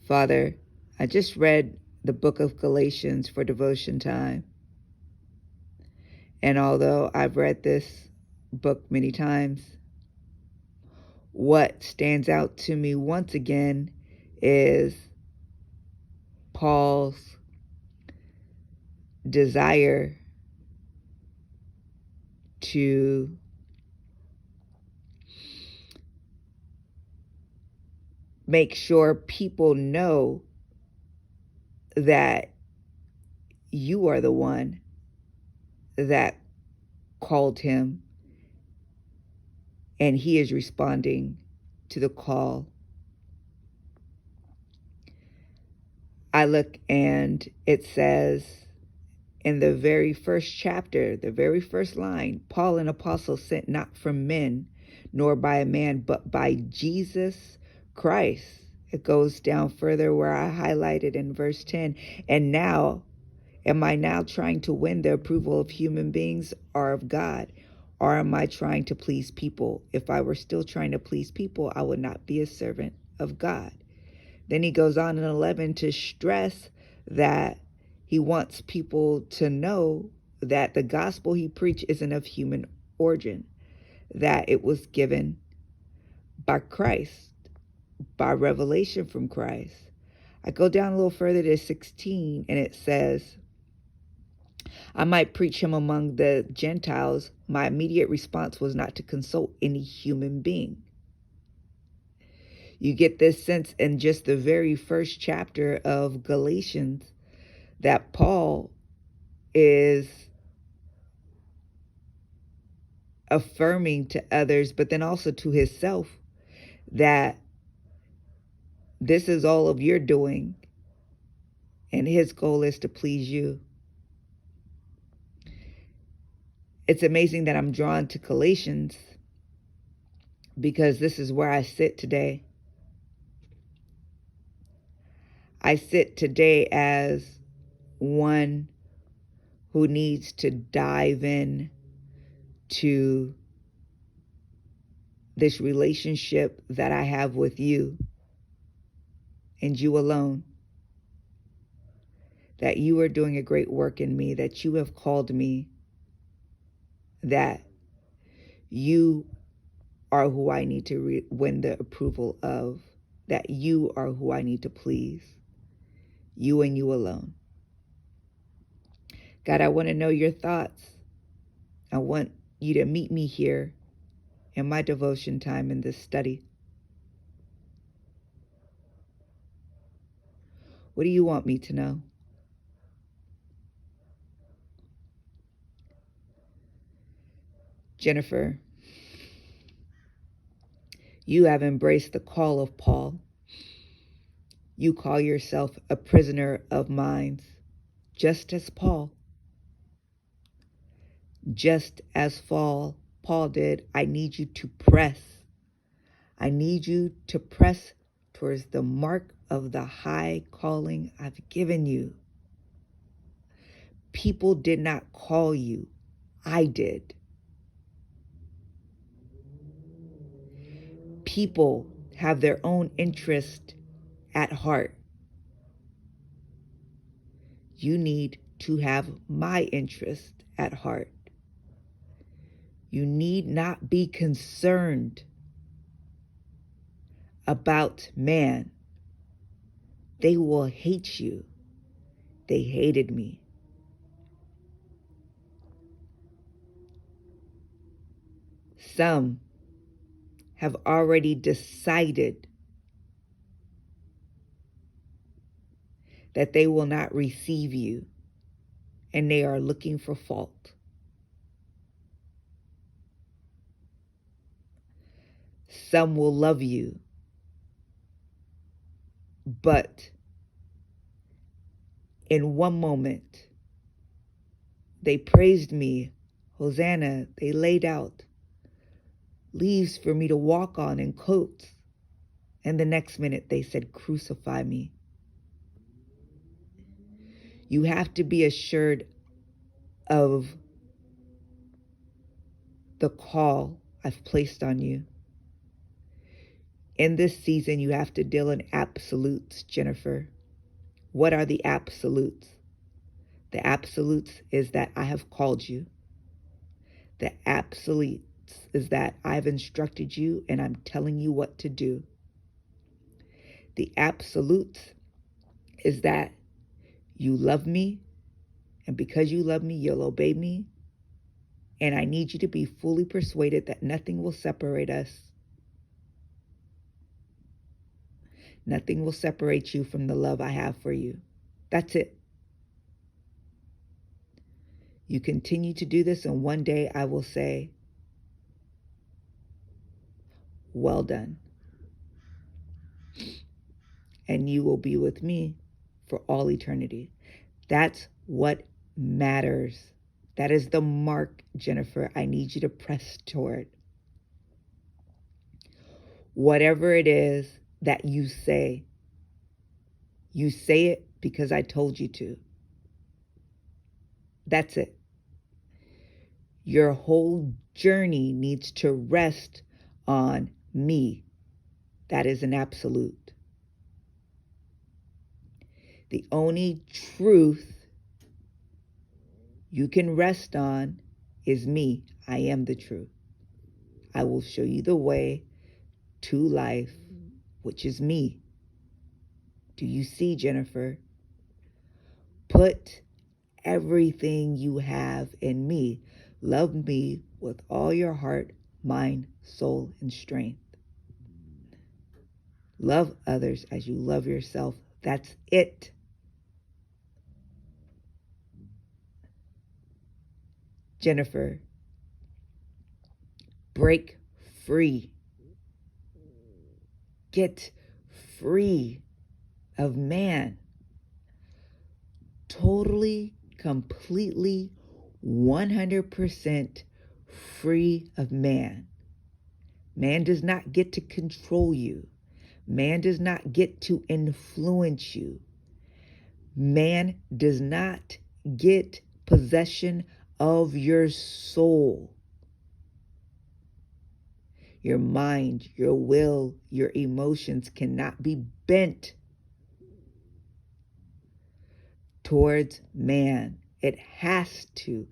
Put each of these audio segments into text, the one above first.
Father, I just read the book of Galatians for devotion time. And although I've read this book many times, what stands out to me once again is Paul's desire to make sure people know that you are the one that called him, and he is responding to the call. I look and it says in the very first chapter, the very first line, Paul, an apostle sent not from men, nor by a man, but by Jesus Christ. It goes down further where I highlighted in verse 10. And now, am I now trying to win the approval of human beings or of God? Or am I trying to please people? If I were still trying to please people, I would not be a servant of God. Then he goes on in 11 to stress that he wants people to know that the gospel he preached isn't of human origin, that it was given by Christ, by revelation from Christ. I go down a little further to 16, and it says, I might preach him among the Gentiles. My immediate response was not to consult any human being. You get this sense in just the very first chapter of Galatians that Paul is affirming to others, but then also to himself, that this is all of your doing, and his goal is to please you. It's amazing that I'm drawn to Galatians because this is where I sit today. I sit today as one who needs to dive in to this relationship that I have with you and you alone. That you are doing a great work in me, that you have called me, that you are who I need to win the approval of, that you are who I need to please, you and you alone. God, I want to know your thoughts. I want you to meet me here in my devotion time in this study. What do you want me to know? Jennifer, you have embraced the call of Paul. You call yourself a prisoner of minds, just as Paul. Just as Paul did, I need you to press. I need you to press towards the mark of the high calling I've given you. People did not call you. I did. People have their own interest at heart. You need to have my interest at heart. You need not be concerned about man. They will hate you. They hated me. Some have already decided that they will not receive you, and they are looking for fault. Some will love you, but in one moment, they praised me, Hosanna, they laid out leaves for me to walk on and coats, and the next minute they said, crucify me. You have to be assured of the call I've placed on you. In this season, you have to deal in absolutes, Jennifer. What are the absolutes? The absolutes is that I have called you. The absolutes is that I've instructed you and I'm telling you what to do. The absolutes is that you love me, and because you love me, you'll obey me. And I need you to be fully persuaded that nothing will separate us. Nothing will separate you from the love I have for you. That's it. You continue to do this, and one day I will say, well done. And you will be with me for all eternity. That's what matters. That is the mark, Jennifer, I need you to press toward. Whatever it is that you say it because I told you to. That's it. Your whole journey needs to rest on me. That is an absolute. The only truth you can rest on is me. I am the truth. I will show you the way to life, which is me. Do you see, Jennifer? Put everything you have in me. Love me with all your heart, mind, soul, and strength. Love others as you love yourself. That's it. Jennifer, break free. Get free of man. Totally, completely, 100% free of man. Man does not get to control you. Man does not get to influence you. Man does not get possession of your soul. Your mind, your will, your emotions cannot be bent towards man. It has to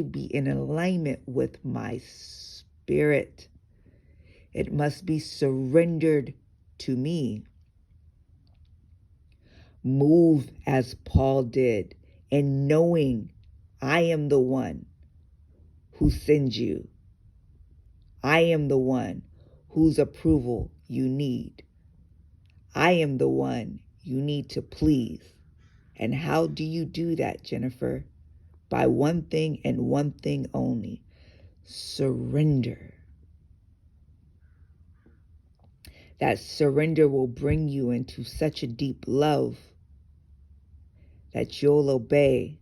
be in alignment with my spirit. It must be surrendered to me. Move as Paul did, and knowing I am the one who sends you. I am the one whose approval you need. I am the one you need to please. And how do you do that, Jennifer? By one thing and one thing only: surrender. That surrender will bring you into such a deep love that you'll obey.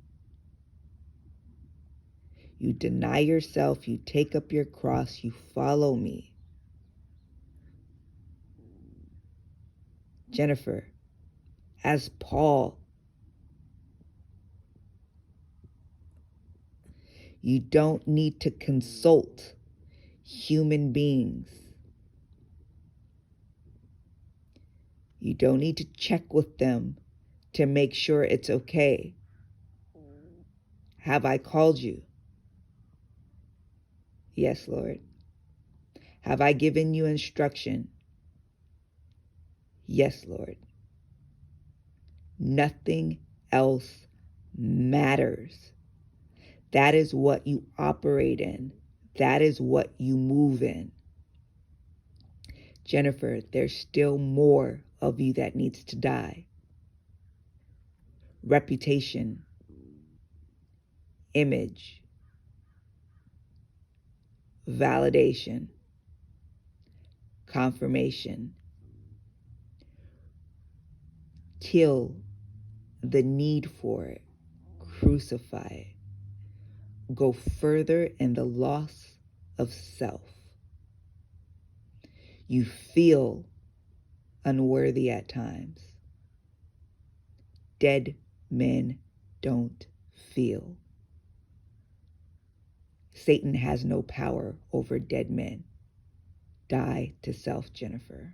You deny yourself, you take up your cross, you follow me. Jennifer, as Paul, you don't need to consult human beings. You don't need to check with them to make sure it's okay. Have I called you? Yes, Lord. Have I given you instruction? Yes, Lord. Nothing else matters. That is what you operate in. That is what you move in. Jennifer, there's still more of you that needs to die. Reputation, image, validation, confirmation. Kill the need for it. Crucify it. Go further in the loss of self. You feel unworthy at times. Dead men don't feel. Satan has no power over dead men. Die to self, Jennifer.